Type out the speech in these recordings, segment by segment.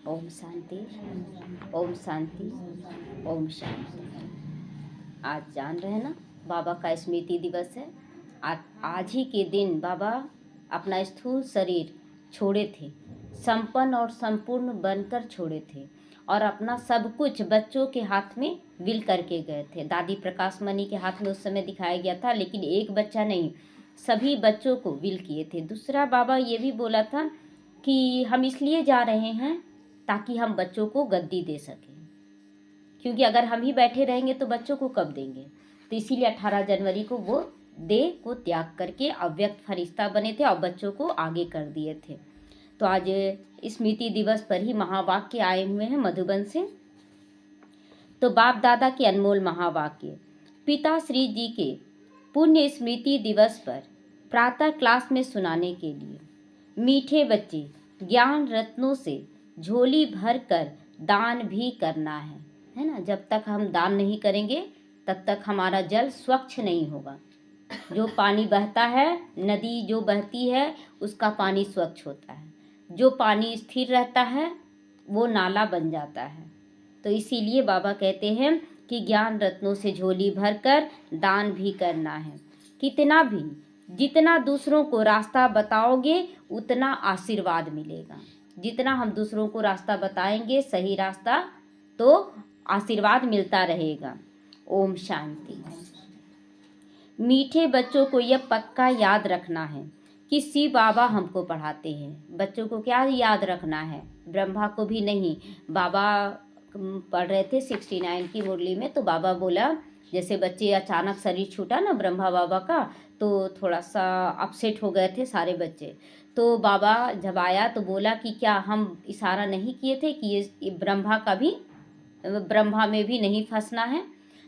ओम शांति, ओम शांति, ओम शांति। आज जान रहे हैं ना, बाबा का स्मृति दिवस है। आज ही के दिन बाबा अपना स्थूल शरीर छोड़े थे, संपन्न और संपूर्ण बनकर छोड़े थे और अपना सब कुछ बच्चों के हाथ में विल करके गए थे। दादी प्रकाश मणि के हाथ में उस समय दिखाया गया था, लेकिन एक बच्चा नहीं, सभी बच्चों को विल किए थे। दूसरा बाबा ये भी बोला था कि हम इसलिए जा रहे हैं ताकि हम बच्चों को गद्दी दे सकें, क्योंकि अगर हम ही बैठे रहेंगे तो बच्चों को कब देंगे। तो इसीलिए 18 जनवरी को वो देह को त्याग करके अव्यक्त फरिश्ता बने थे और बच्चों को आगे कर दिए थे। तो आज स्मृति दिवस पर ही महावाक्य आए हुए हैं मधुबन से। तो बाप दादा के अनमोल महावाक्य पिता श्री जी के पुण्य स्मृति दिवस पर प्रातः क्लास में सुनाने के लिए। मीठे बच्चे, ज्ञान रत्नों से झोली भर कर दान भी करना है ना। जब तक हम दान नहीं करेंगे तब तक हमारा जल स्वच्छ नहीं होगा। जो पानी बहता है, नदी जो बहती है उसका पानी स्वच्छ होता है, जो पानी स्थिर रहता है वो नाला बन जाता है। तो इसीलिए बाबा कहते हैं कि ज्ञान रत्नों से झोली भर कर दान भी करना है। कितना भी, जितना दूसरों को रास्ता बताओगे उतना आशीर्वाद मिलेगा। जितना हम दूसरों को रास्ता बताएंगे सही रास्ता, तो आशीर्वाद मिलता रहेगा। ओम शांति। मीठे बच्चों को यह पक्का याद रखना है कि शिव बाबा हमको पढ़ाते हैं। बच्चों को क्या याद रखना है? ब्रह्मा को भी नहीं। बाबा पढ़ रहे थे 69 की मुरली में, तो बाबा बोला, जैसे बच्चे अचानक शरीर छूटा ना ब्रह्मा बाबा का, तो थोड़ा सा अपसेट हो गए थे सारे बच्चे। तो बाबा जब आया तो बोला कि क्या हम इशारा नहीं किए थे कि ये ब्रह्मा का भी, ब्रह्मा में भी नहीं फंसना है।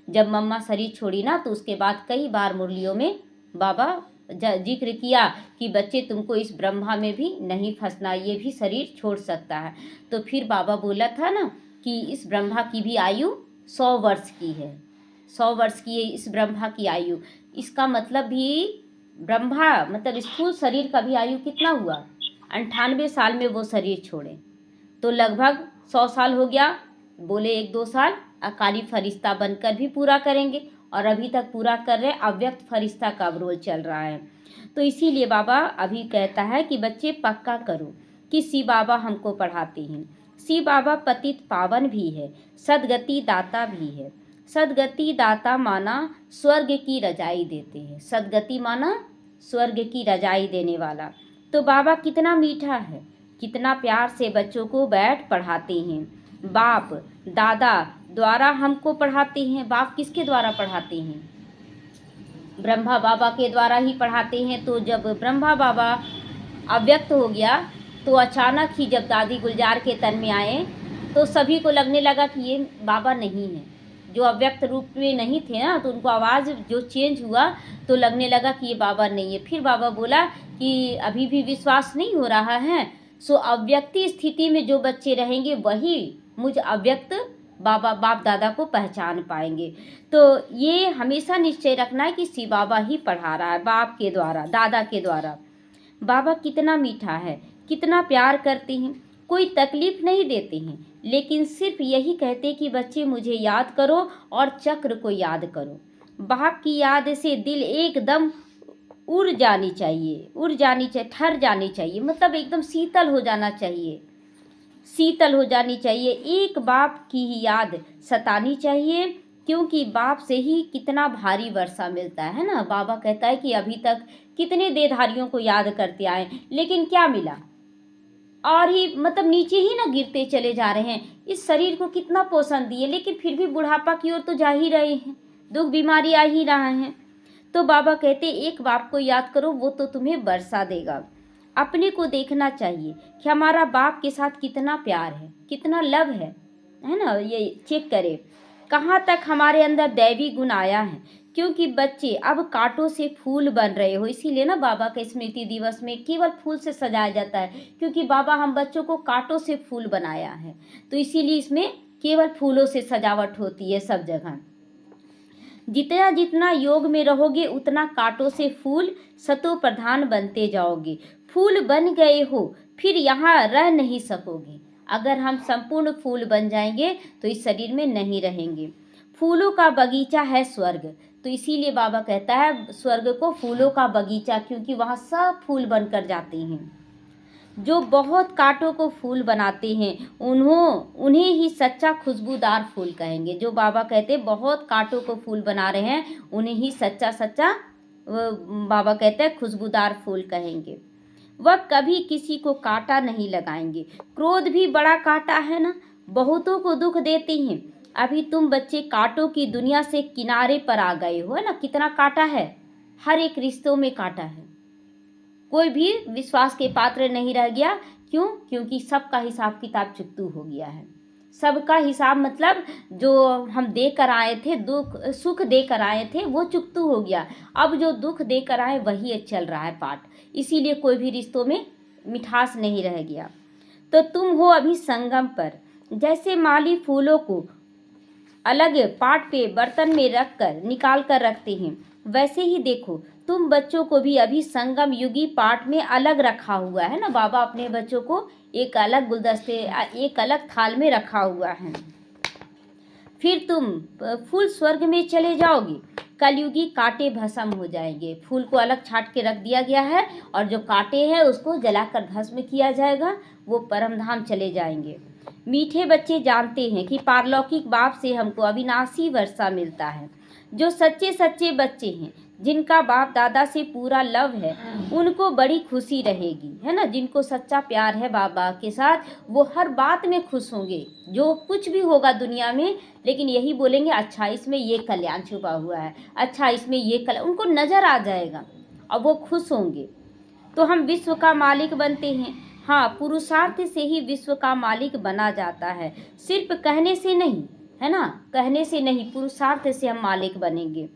जब मम्मा शरीर छोड़ी ना तो उसके बाद कई बार मुरलियों में बाबा जिक्र किया कि बच्चे तुमको इस ब्रह्मा में भी नहीं फंसना, ये भी शरीर छोड़ सकता है। तो फिर बाबा बोला था ना कि इस ब्रह्मा की भी आयु 100 वर्ष की है, 100 वर्ष की है इस ब्रह्मा की आयु। इसका मतलब भी ब्रह्मा मतलब स्थूल शरीर का भी आयु कितना हुआ? 98 साल में वो शरीर छोड़े, तो लगभग 100 साल हो गया। बोले 1-2 साल अकाली फरिश्ता बनकर भी पूरा करेंगे, और अभी तक पूरा कर रहे। अव्यक्त फरिश्ता का रोल चल रहा है। तो इसीलिए बाबा अभी कहता है कि बच्चे पक्का करो कि शिव बाबा हमको पढ़ाते हैं। शिव बाबा पतित पावन भी है, सदगति दाता भी है। सदगति दाता माना स्वर्ग की रजाई देते हैं। सदगति माना स्वर्ग की रजाई देने वाला। तो बाबा कितना मीठा है, कितना प्यार से बच्चों को बैठ पढ़ाते हैं। बाप दादा द्वारा हमको पढ़ाते हैं। बाप किसके द्वारा पढ़ाते हैं? ब्रह्मा बाबा के द्वारा ही पढ़ाते हैं। तो जब ब्रह्मा बाबा अव्यक्त हो गया तो अचानक ही जब दादी गुलजार के तन में आए तो सभी को लगने लगा कि ये बाबा नहीं है। जो अव्यक्त रूप में नहीं थे ना, तो उनको आवाज़ जो चेंज हुआ तो लगने लगा कि ये बाबा नहीं है। फिर बाबा बोला कि अभी भी विश्वास नहीं हो रहा है, सो अव्यक्ति स्थिति में जो बच्चे रहेंगे वही मुझ अव्यक्त बाबा बाप दादा को पहचान पाएंगे। तो ये हमेशा निश्चय रखना है कि शिव बाबा ही पढ़ा रहा है, बाप के द्वारा, दादा के द्वारा। बाबा कितना मीठा है, कितना प्यार करते हैं, कोई तकलीफ नहीं देते हैं, लेकिन सिर्फ यही कहते कि बच्चे मुझे याद करो और चक्र को याद करो। बाप की याद से दिल एकदम उड़ जानी चाहिए, उड़ जानी चाहिए, ठर जानी चाहिए, मतलब एकदम शीतल हो जाना चाहिए, शीतल हो जानी चाहिए। एक बाप की ही याद सतानी चाहिए, क्योंकि बाप से ही कितना भारी वर्षा मिलता है ना। बाबा कहता है कि अभी तक कितने देहधारियों को याद करते आए, लेकिन क्या मिला? और ही मतलब नीचे ही ना गिरते चले जा रहे हैं। इस शरीर को कितना पोषण दिए, लेकिन फिर भी बुढ़ापा की ओर तो जा ही रहे हैं, दुख बीमारी आ ही रहा है। तो बाबा कहते एक बाप को याद करो, वो तो तुम्हें वर्षा देगा। अपने को देखना चाहिए कि हमारा बाप के साथ कितना प्यार है, कितना लव है ना। ये चेक करें कहाँ तक हमारे अंदर दैवी गुण आया है। क्योंकि बच्चे अब कांटों से फूल बन रहे हो, इसीलिए ना बाबा के स्मृति दिवस में केवल फूल से सजाया जाता है, क्योंकि बाबा हम बच्चों को कांटों से फूल बनाया है। तो इसीलिए इसमें केवल फूलों से सजावट होती है सब जगह। जितना जितना योग में रहोगे उतना कांटों से फूल सतो प्रधान बनते जाओगे। फूल बन गए हो फिर यहाँ रह नहीं सकोगे। अगर हम संपूर्ण फूल बन जाएंगे तो इस शरीर में नहीं रहेंगे। फूलों का बगीचा है स्वर्ग, तो इसीलिए बाबा कहता है स्वर्ग को फूलों का बगीचा, क्योंकि वहाँ सब फूल बनकर जाते हैं। जो बहुत कांटों को फूल बनाते हैं उन्हें ही सच्चा खुशबूदार फूल कहेंगे। जो बाबा कहते हैं बहुत कांटों को फूल बना रहे हैं, उन्हें ही सच्चा बाबा कहते हैं खुशबूदार फूल कहेंगे। वह कभी किसी को कांटा नहीं लगाएंगे। क्रोध भी बड़ा कांटा है ना, बहुतों को दुख देते हैं। अभी तुम बच्चे कांटों की दुनिया से किनारे पर आ गए हो, है ना। कितना कांटा है, हर एक रिश्तों में कांटा है। कोई भी विश्वास के पात्र नहीं रह गया। क्यों? क्योंकि सबका हिसाब किताब चुकतू हो गया है। सबका हिसाब मतलब जो हम दे कर आए थे, दुख सुख दे कर आए थे, वो चुकतू हो गया। अब जो दुख दे कर आए वही चल रहा है पाठ। इसीलिए कोई भी रिश्तों में मिठास नहीं रह गया। तो तुम हो अभी संगम पर। जैसे माली फूलों को अलग पाट पे बर्तन में रख कर निकाल कर रखते हैं, वैसे ही देखो तुम बच्चों को भी अभी संगम युगी पाठ में अलग रखा हुआ है ना। बाबा अपने बच्चों को एक अलग गुलदस्ते, एक अलग थाल में रखा हुआ है। फिर तुम फूल स्वर्ग में चले जाओगे। कलयुगी कांटे भस्म हो जाएंगे। फूल को अलग छाट के रख दिया गया है और जो कांटे हैं उसको जलाकर भस्म किया जाएगा, वो परमधाम चले जाएंगे। मीठे बच्चे जानते हैं कि पारलौकिक बाप से हमको अविनाशी वर्षा मिलता है। जो सच्चे सच्चे बच्चे हैं, जिनका बाप दादा से पूरा लव है, उनको बड़ी खुशी रहेगी, है ना। जिनको सच्चा प्यार है बाबा के साथ, वो हर बात में खुश होंगे। जो कुछ भी होगा दुनिया में, लेकिन यही बोलेंगे अच्छा इसमें ये कल्याण छुपा हुआ है, अच्छा इसमें ये कल्याण, उनको नज़र आ जाएगा और वो खुश होंगे। तो हम विश्व का मालिक बनते हैं। हाँ, पुरुषार्थ से ही विश्व का मालिक बना जाता है, सिर्फ कहने से नहीं, है ना। कहने से नहीं, पुरुषार्थ से हम मालिक बनेंगे।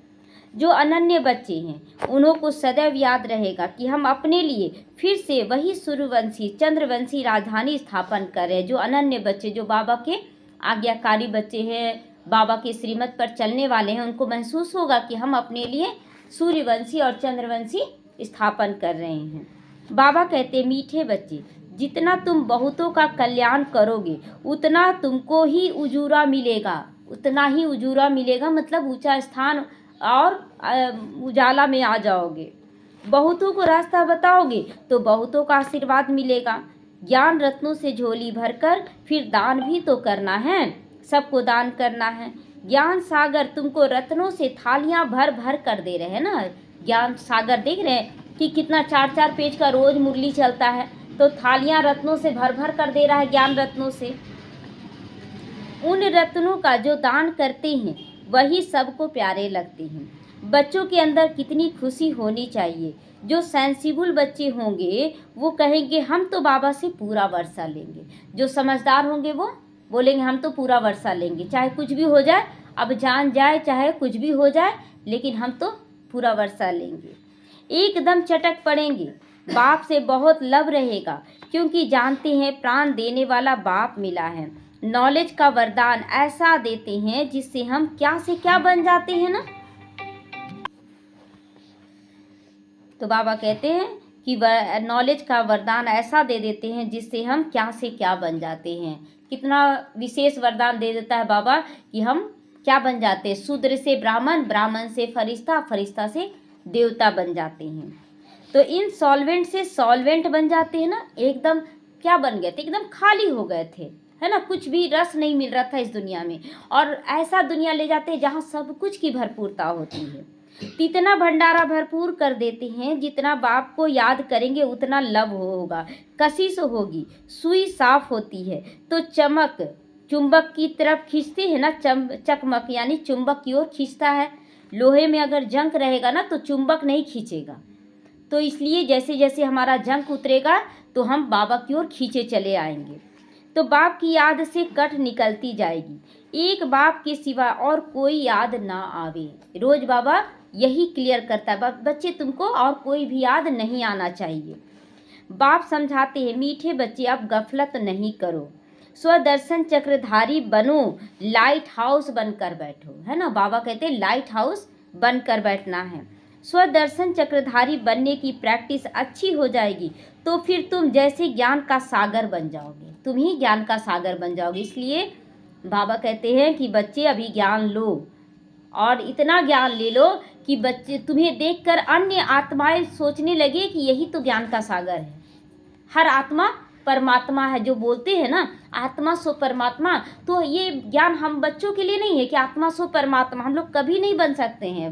जो अनन्य बच्चे हैं उन्हों को सदैव याद रहेगा कि हम अपने लिए फिर से वही सूर्यवंशी चंद्रवंशी राजधानी स्थापन कर रहे हैं। जो अनन्य बच्चे, जो बाबा के आज्ञाकारी बच्चे हैं, बाबा के श्रीमत पर चलने वाले हैं, उनको महसूस होगा कि हम अपने लिए सूर्यवंशी और चंद्रवंशी स्थापन कर रहे हैं। बाबा कहते मीठे बच्चे, जितना तुम बहुतों का कल्याण करोगे उतना तुमको ही उजूरा मिलेगा, उतना ही उजूरा मिलेगा, मतलब ऊंचा स्थान और उजाला में आ जाओगे। बहुतों को रास्ता बताओगे तो बहुतों का आशीर्वाद मिलेगा। ज्ञान रत्नों से झोली भरकर फिर दान भी तो करना है, सबको दान करना है। ज्ञान सागर तुमको रत्नों से थालियां भर भर कर दे रहे हैं ना। ज्ञान सागर देख रहे हैं कि कितना 4-4 पेज का रोज मुरली चलता है, तो थालियां रत्नों से भर भर कर दे रहा है, ज्ञान रत्नों से। उन रत्नों का जो दान करते हैं वही सबको प्यारे लगते हैं। बच्चों के अंदर कितनी खुशी होनी चाहिए। जो सेंसिबल बच्चे होंगे वो कहेंगे हम तो बाबा से पूरा वर्षा लेंगे। जो समझदार होंगे वो बोलेंगे हम तो पूरा वर्षा लेंगे, चाहे कुछ भी हो जाए, अब जान जाए चाहे कुछ भी हो जाए, लेकिन हम तो पूरा वर्षा लेंगे। एकदम चटक पड़ेंगे। बाप से बहुत लव रहेगा, क्योंकि जानते हैं प्राण देने वाला बाप मिला है। नॉलेज का वरदान ऐसा देते हैं जिससे हम क्या से क्या बन जाते हैं ना। तो बाबा कहते हैं कि नॉलेज का वरदान ऐसा दे देते हैं जिससे हम क्या से क्या बन जाते हैं। कितना विशेष वरदान दे देता है बाबा कि हम क्या बन जाते हैं। शूद्र से ब्राह्मण, ब्राह्मण से फरिश्ता, फरिश्ता से देवता बन जाते हैं। तो इन सॉल्वेंट से सॉल्वेंट बन जाते हैं ना। एकदम क्या बन गए थे, एकदम खाली हो गए थे, है ना। कुछ भी रस नहीं मिल रहा था इस दुनिया में, और ऐसा दुनिया ले जाते हैं जहाँ सब कुछ की भरपूरता होती है। इतना भंडारा भरपूर कर देते हैं, जितना बाप को याद करेंगे उतना लव होगा, कशिश होगी। सुई साफ होती है तो चमक चुंबक की तरफ खींचते हैं ना। चकमक यानी चुंबक की ओर खींचता है। लोहे में अगर जंग रहेगा ना तो चुंबक नहीं खींचेगा। तो इसलिए जैसे जैसे हमारा जंग उतरेगा तो हम बाबा की ओर खींचे चले आएंगे। तो बाप की याद से कट निकलती जाएगी। एक बाप के सिवा और कोई याद ना आवे। रोज बाबा यही क्लियर करता है, बच्चे तुमको और कोई भी याद नहीं आना चाहिए। बाप समझाते हैं मीठे बच्चे अब गफलत नहीं करो, स्वदर्शन चक्रधारी बनो, लाइट हाउस बनकर बैठो, है ना। बाबा कहते हैं लाइट हाउस बनकर बैठना है। स्वदर्शन चक्रधारी बनने की प्रैक्टिस अच्छी हो जाएगी तो फिर तुम जैसे ज्ञान का सागर बन जाओगे, तुम ही ज्ञान का सागर बन जाओगे। इसलिए बाबा कहते हैं कि बच्चे अभी ज्ञान लो और इतना ज्ञान ले लो कि बच्चे तुम्हें देखकर अन्य आत्माएं सोचने लगे कि यही तो ज्ञान का सागर है। हर आत्मा परमात्मा है, जो बोलते हैं ना आत्मा सो परमात्मा, तो ये ज्ञान हम बच्चों के लिए नहीं है कि आत्मा सो परमात्मा। हम लोग कभी नहीं बन सकते हैं,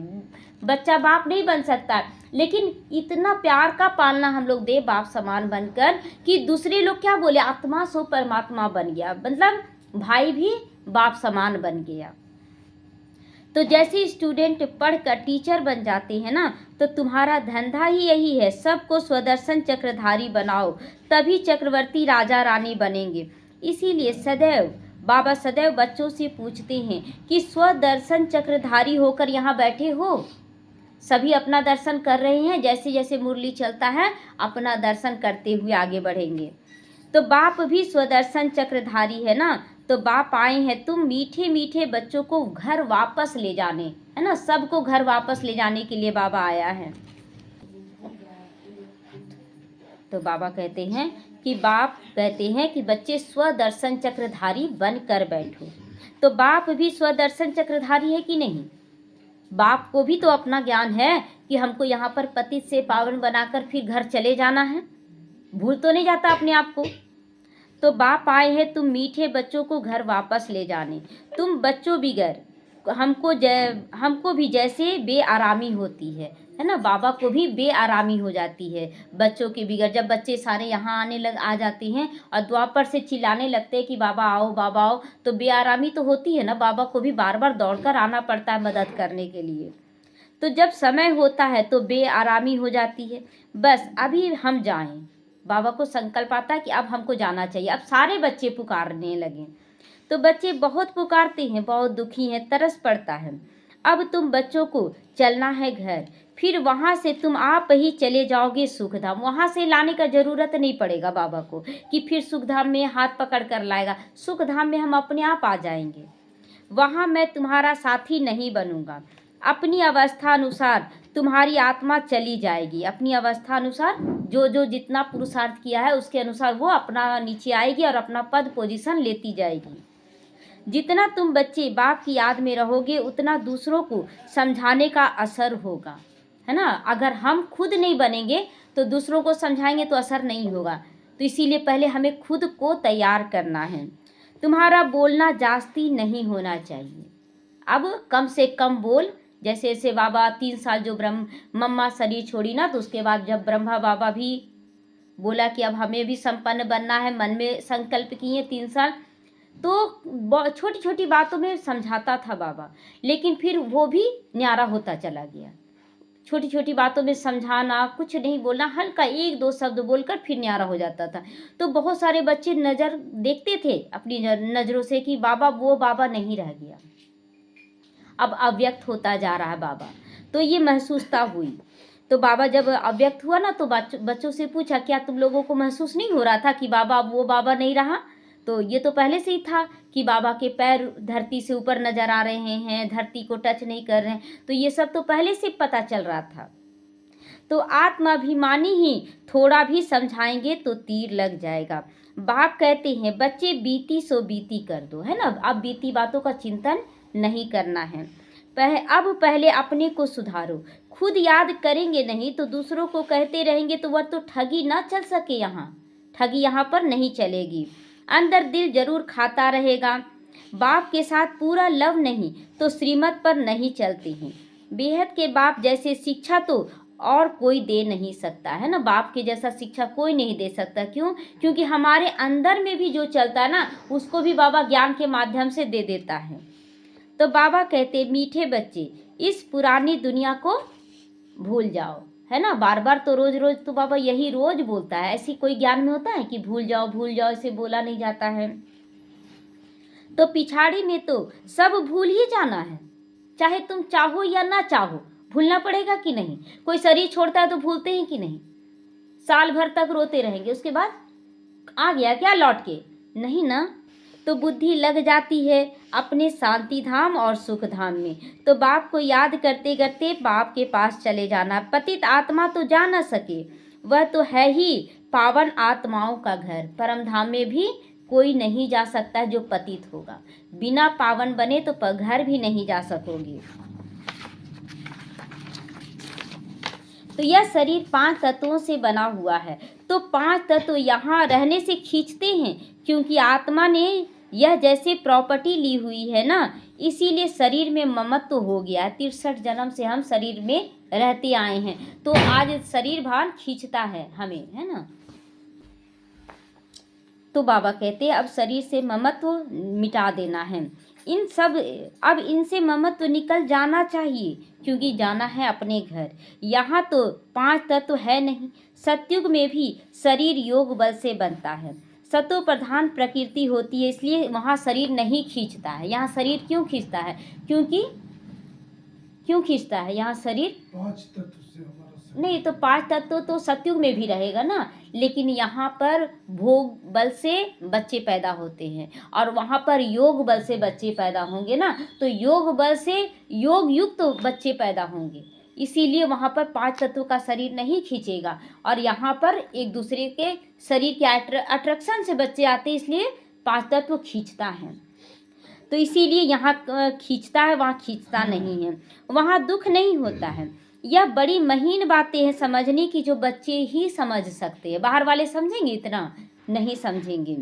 बच्चा बाप नहीं बन सकता, लेकिन इतना प्यार का पालना हम लोग दे बाप समान बनकर कि दूसरे लोग क्या बोले, आत्मा सो परमात्मा बन गया, मतलब भाई भी बाप समान बन गया। तो जैसे स्टूडेंट पढ़कर टीचर बन जाते हैं ना, तो तुम्हारा धंधा ही यही है, सबको स्वदर्शन चक्रधारी बनाओ, तभी चक्रवर्ती राजा रानी बनेंगे। इसीलिए सदैव बाबा सदैव बच्चों से पूछते हैं कि स्वदर्शन चक्रधारी होकर यहाँ बैठे हो। सभी अपना दर्शन कर रहे हैं, जैसे जैसे मुरली चलता है अपना दर्शन करते हुए आगे बढ़ेंगे। तो बाप भी स्वदर्शन चक्रधारी है ना, तो बाप आए हैं तुम मीठे मीठे बच्चों को घर वापस ले जाने, है ना, सबको घर वापस ले जाने के लिए बाबा आया है। तो बाबा कहते हैं कि बाप कहते हैं कि बच्चे स्वदर्शन चक्रधारी बनकर बैठो। तो बाप भी स्वदर्शन चक्रधारी है कि नहीं? बाप को भी तो अपना ज्ञान है कि हमको यहाँ पर पतित से पावन बनाकर फिर घर चले जाना है, भूल तो नहीं जाता अपने आप को। तो बाप आए हैं तुम मीठे बच्चों को घर वापस ले जाने। तुम बच्चों बिगर हमको भी जैसे बेआरामी होती है ना, बाबा को भी बेआरामी हो जाती है बच्चों के बिगर। जब बच्चे सारे यहाँ आ जाते हैं और द्वापर से चिल्लाने लगते हैं कि बाबा आओ, तो बेआरामी तो होती है ना, बाबा को भी बार बार दौड़कर आना पड़ता है मदद करने के लिए। तो जब समय होता है तो बेआरामी हो जाती है। बस अभी हम जाएं, बाबा को संकल्प आता है कि अब हमको जाना चाहिए। अब सारे बच्चे पुकारने लगे, तो बच्चे बहुत पुकारते हैं, बहुत दुखी हैं, तरस पड़ता है। अब तुम बच्चों को चलना है घर, फिर वहाँ से तुम आप ही चले जाओगे सुखधाम। वहाँ से लाने का ज़रूरत नहीं पड़ेगा बाबा को कि फिर सुखधाम में हाथ पकड़ कर लाएगा। सुखधाम में हम अपने आप आ जाएंगे। वहाँ मैं तुम्हारा साथी नहीं बनूंगा। अपनी अवस्था अनुसार तुम्हारी आत्मा चली जाएगी। अपनी अवस्था अनुसार जो जितना पुरुषार्थ किया है उसके अनुसार वो अपना नीचे आएगी और अपना पद पोजीशन लेती जाएगी। जितना तुम बच्चे बाप की याद में रहोगे उतना दूसरों को समझाने का असर होगा, है ना। अगर हम खुद नहीं बनेंगे तो दूसरों को समझाएंगे तो असर नहीं होगा। तो इसीलिए पहले हमें खुद को तैयार करना है। तुम्हारा बोलना जास्ती नहीं होना चाहिए, अब कम से कम बोल। जैसे जैसे बाबा 3 साल जो मम्मा शरीर छोड़ी ना, तो उसके बाद जब ब्रह्मा बाबा भी बोला कि अब हमें भी संपन्न बनना है, मन में संकल्प किए 3 साल, तो छोटी छोटी बातों में समझाता था बाबा, लेकिन फिर वो भी न्यारा होता चला गया। छोटी छोटी बातों में समझाना, कुछ नहीं बोलना, हल्का 1-2 शब्द बोलकर फिर न्यारा हो जाता था। तो बहुत सारे बच्चे नज़र देखते थे अपनी नज़रों से कि बाबा वो बाबा नहीं रह गया, अब अव्यक्त होता जा रहा है बाबा। तो ये महसूसता हुई। तो बाबा जब अव्यक्त हुआ ना, तो बच्चों से पूछा क्या तुम लोगों को महसूस नहीं हो रहा था कि बाबा वो बाबा नहीं रहा? तो ये तो पहले से ही था कि बाबा के पैर धरती से ऊपर नजर आ रहे हैं, धरती को टच नहीं कर रहे हैं, तो ये सब तो पहले से पता चल रहा था। तो आत्माभिमानी ही थोड़ा भी समझाएंगे तो तीर लग जाएगा। बाप कहते हैं बच्चे बीती सो बीती कर दो, है ना। अब बीती बातों का चिंतन नहीं करना है। अब पहले अपने को सुधारो। खुद याद करेंगे नहीं तो दूसरों को कहते रहेंगे तो वह तो ठगी ना चल सके, ठगी यहाँ पर नहीं चलेगी। अंदर दिल जरूर खाता रहेगा। बाप के साथ पूरा लव नहीं तो श्रीमत पर नहीं चलते हैं। बेहद के बाप जैसे शिक्षा तो और कोई दे नहीं सकता, है ना। बाप के जैसा शिक्षा कोई नहीं दे सकता। क्यों? क्योंकि हमारे अंदर में भी जो चलता है ना, उसको भी बाबा ज्ञान के माध्यम से दे देता है। तो बाबा कहते मीठे बच्चे इस पुरानी दुनिया को भूल जाओ, है ना। बार बार तो रोज रोज तो बाबा यही रोज बोलता है। ऐसी कोई ज्ञान में होता है कि भूल जाओ इसे बोला नहीं जाता है। तो पिछाड़ी में तो सब भूल ही जाना है, चाहे तुम चाहो या ना चाहो, भूलना पड़ेगा कि नहीं। कोई शरीर छोड़ता है तो भूलते हैं कि नहीं? साल भर तक रोते रहेंगे, उसके बाद आ गया क्या लौट के? नहीं ना। तो बुद्धि लग जाती है अपने शांति धाम और सुख धाम में। तो बाप को याद करते करते बाप के पास चले जाना। पतित आत्मा तो जा न सके, वह तो है ही पावन आत्माओं का घर। परम धाम में भी कोई नहीं जा सकता जो पतित होगा। बिना पावन बने तो घर भी नहीं जा सकोगे। तो यह शरीर 5 तत्वों से बना हुआ है। तो 5 तत्व यहाँ रहने से खींचते हैं, क्योंकि आत्मा ने यह जैसे प्रॉपर्टी ली हुई है ना, इसीलिए शरीर में ममत्व हो गया। 63 जन्म से हम शरीर में रहते आए हैं, तो आज शरीर भान खींचता है हमें, है ना। तो बाबा कहते हैं अब शरीर से ममत्व मिटा देना है। अब इनसे ममत्व निकल जाना चाहिए, क्योंकि जाना है अपने घर। यहाँ तो 5 तत्व है नहीं। सतयुग में भी शरीर योग बल से बनता है। सतो प्रधान प्रकृति होती है, इसलिए वहाँ शरीर नहीं खींचता है। यहाँ शरीर क्यों खींचता है? क्यों खींचता है यहाँ शरीर? 5 तत्व से हमारा नहीं, तो 5 तत्व तो सतयुग में भी रहेगा ना, लेकिन यहाँ पर भोग बल से बच्चे पैदा होते हैं और वहाँ पर योग बल से बच्चे पैदा होंगे ना, तो योग बल से योग युक्त तो बच्चे पैदा होंगे। इसीलिए वहाँ पर 5 तत्व का शरीर नहीं खींचेगा, और यहाँ पर एक दूसरे के शरीर के अट्रैक्शन से बच्चे आते हैं, इसलिए 5 तत्व खींचता है। तो इसीलिए यहाँ खींचता है, वहाँ खींचता नहीं है। वहाँ दुख नहीं होता है। यह बड़ी महीन बातें हैं समझने की, जो बच्चे ही समझ सकते हैं। बाहर वाले समझेंगे? इतना नहीं समझेंगे।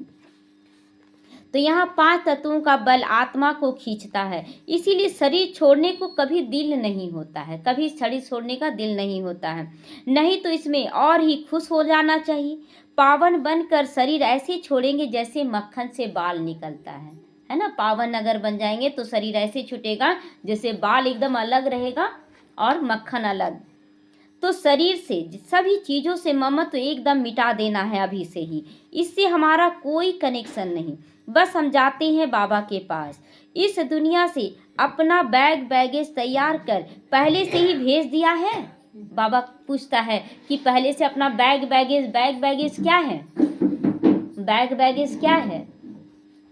तो यहाँ 5 तत्वों का बल आत्मा को खींचता है, इसीलिए शरीर छोड़ने को कभी दिल नहीं होता है। कभी शरीर छोड़ने का दिल नहीं होता है, नहीं तो इसमें और ही खुश हो जाना चाहिए। पावन बनकर शरीर ऐसे छोड़ेंगे जैसे मक्खन से बाल निकलता है ना। पावन अगर बन जाएंगे तो शरीर ऐसे छूटेगा जैसे बाल एकदम अलग रहेगा और मक्खन अलग। तो शरीर से सभी चीज़ों से ममत्व एकदम मिटा देना है अभी से ही। इससे हमारा कोई कनेक्शन नहीं, बस हम जाते हैं बाबा के पास। इस दुनिया से अपना बैगेज तैयार कर पहले से ही भेज दिया है। बाबा पूछता है कि पहले से अपना बैगेज क्या है? बैगेज क्या है?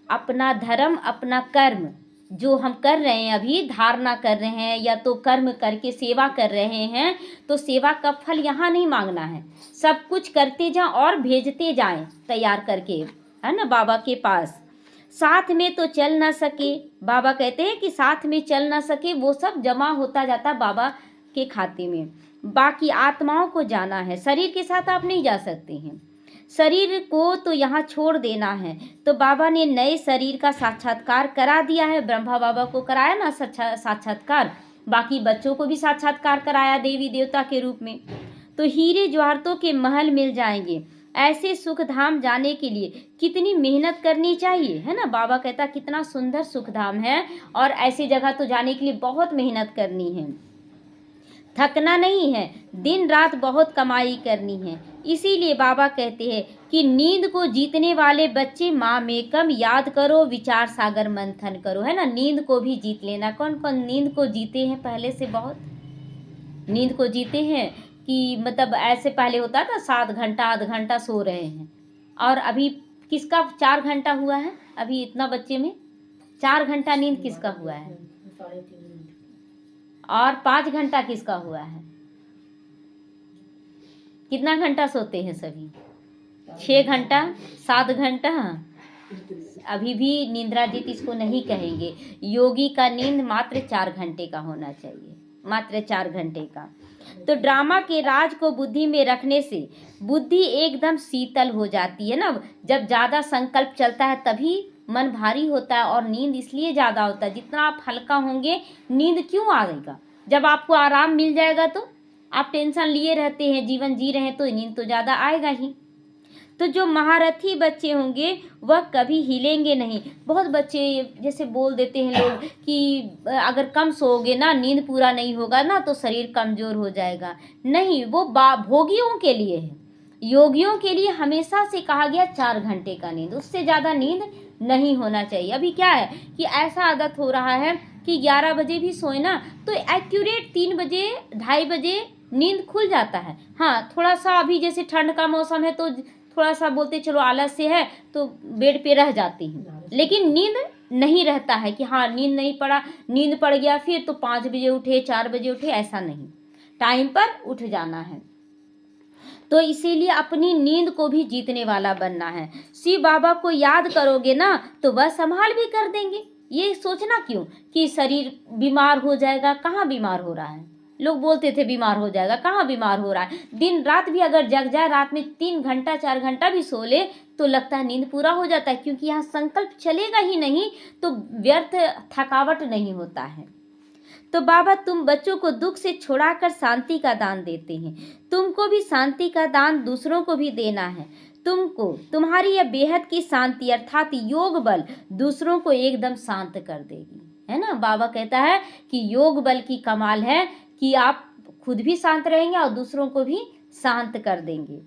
अपना धर्म, अपना कर्म जो हम कर रहे हैं, अभी धारणा कर रहे हैं या तो कर्म करके सेवा कर रहे हैं, तो सेवा का फल यहाँ नहीं मांगना है। सब कुछ करते जाएं और भेजते जाएं तैयार करके, है ना, बाबा के पास। साथ में तो चल ना सके, बाबा कहते हैं कि साथ में चल ना सके, वो सब जमा होता जाता बाबा के खाते में। बाकी आत्माओं को जाना है, शरीर के साथ आप नहीं जा सकते हैं। शरीर को तो यहाँ छोड़ देना है। तो बाबा ने नए शरीर का साक्षात्कार करा दिया है। ब्रह्मा बाबा को कराया ना साक्षात्कार, बाकी बच्चों को भी साक्षात्कार कराया देवी देवता के रूप में। तो हीरे जवाहरतों के महल मिल जाएंगे। ऐसे सुख धाम जाने के लिए कितनी मेहनत करनी चाहिए, है ना। बाबा कहता कितना सुंदर सुख धाम है, और ऐसी जगह तो जाने के लिए बहुत मेहनत करनी है, थकना नहीं है, दिन रात बहुत कमाई करनी है। इसीलिए बाबा कहते हैं कि नींद को जीतने वाले बच्चे माँ मेकम याद करो, विचार सागर मंथन करो, है ना। नींद को भी जीत लेना। कौन कौन नींद को जीते हैं पहले से? बहुत नींद को जीते हैं कि मतलब ऐसे पहले होता था 7 घंटा 8 घंटा सो रहे हैं, और अभी किसका 4 घंटा हुआ है? अभी इतना बच्चे में 4 घंटा नींद किसका हुआ है? और 5 घंटा किसका हुआ है? कितना घंटा सोते हैं सभी? 6 घंटा 7 घंटा। अभी भी निंद्राजीत इसको नहीं कहेंगे। योगी का नींद मात्र 4 घंटे का होना चाहिए, मात्र 4 घंटे का। तो ड्रामा के राज को बुद्धि में रखने से बुद्धि एकदम शीतल हो जाती है ना। जब ज़्यादा संकल्प चलता है तभी मन भारी होता है, और नींद इसलिए ज़्यादा होता है। जितना आप हल्का होंगे नींद क्यों आएगा? जब आपको आराम मिल जाएगा तो आप टेंशन लिए रहते हैं, जीवन जी रहे हैं, तो नींद तो ज़्यादा आएगा ही। तो जो महारथी बच्चे होंगे वह कभी हिलेंगे नहीं। बहुत बच्चे जैसे बोल देते हैं लोग कि अगर कम सोओगे ना, नींद पूरा नहीं होगा ना, तो शरीर कमज़ोर हो जाएगा। नहीं, वो भोगियों के लिए है। योगियों के लिए हमेशा से कहा गया 4 घंटे का नींद, उससे ज़्यादा नींद नहीं होना चाहिए। अभी क्या है कि ऐसा आदत हो रहा है कि 11 बजे भी सोए ना तो एक्यूरेट 3 बजे 2:30 बजे नींद खुल जाता है। हाँ, थोड़ा सा अभी जैसे ठंड का मौसम है तो थोड़ा सा बोलते चलो आलस से है तो बेड पे रह जाते हैं, लेकिन नींद नहीं रहता है कि हाँ नींद नहीं पड़ा, नींद पड़ गया फिर तो 5 बजे उठे, 4 बजे उठे, ऐसा नहीं, टाइम पर उठ जाना है। तो इसीलिए अपनी नींद को भी जीतने वाला बनना है। शिव बाबा को याद करोगे ना तो वह संभाल भी कर देंगे। ये सोचना क्यों कि शरीर बीमार हो जाएगा, कहाँ बीमार हो रहा है। लोग बोलते थे बीमार हो जाएगा, कहाँ बीमार हो रहा है। दिन रात भी अगर जग जाए, रात में 3 घंटा 4 घंटा भी सो ले तो लगता है नींद पूरा हो जाता है, क्योंकि यहाँ संकल्प चलेगा ही नहीं तो व्यर्थ थकावट नहीं होता है। तो बाबा तुम बच्चों को दुख से छुड़ाकर शांति का दान देते हैं। तुमको भी शांति का दान दूसरों को भी देना है। तुमको तुम्हारी यह बेहद की शांति अर्थात योग बल दूसरों को एकदम शांत कर देगी, है ना। बाबा कहता है कि योग बल की कमाल है कि आप खुद भी शांत रहेंगे और दूसरों को भी शांत कर देंगे।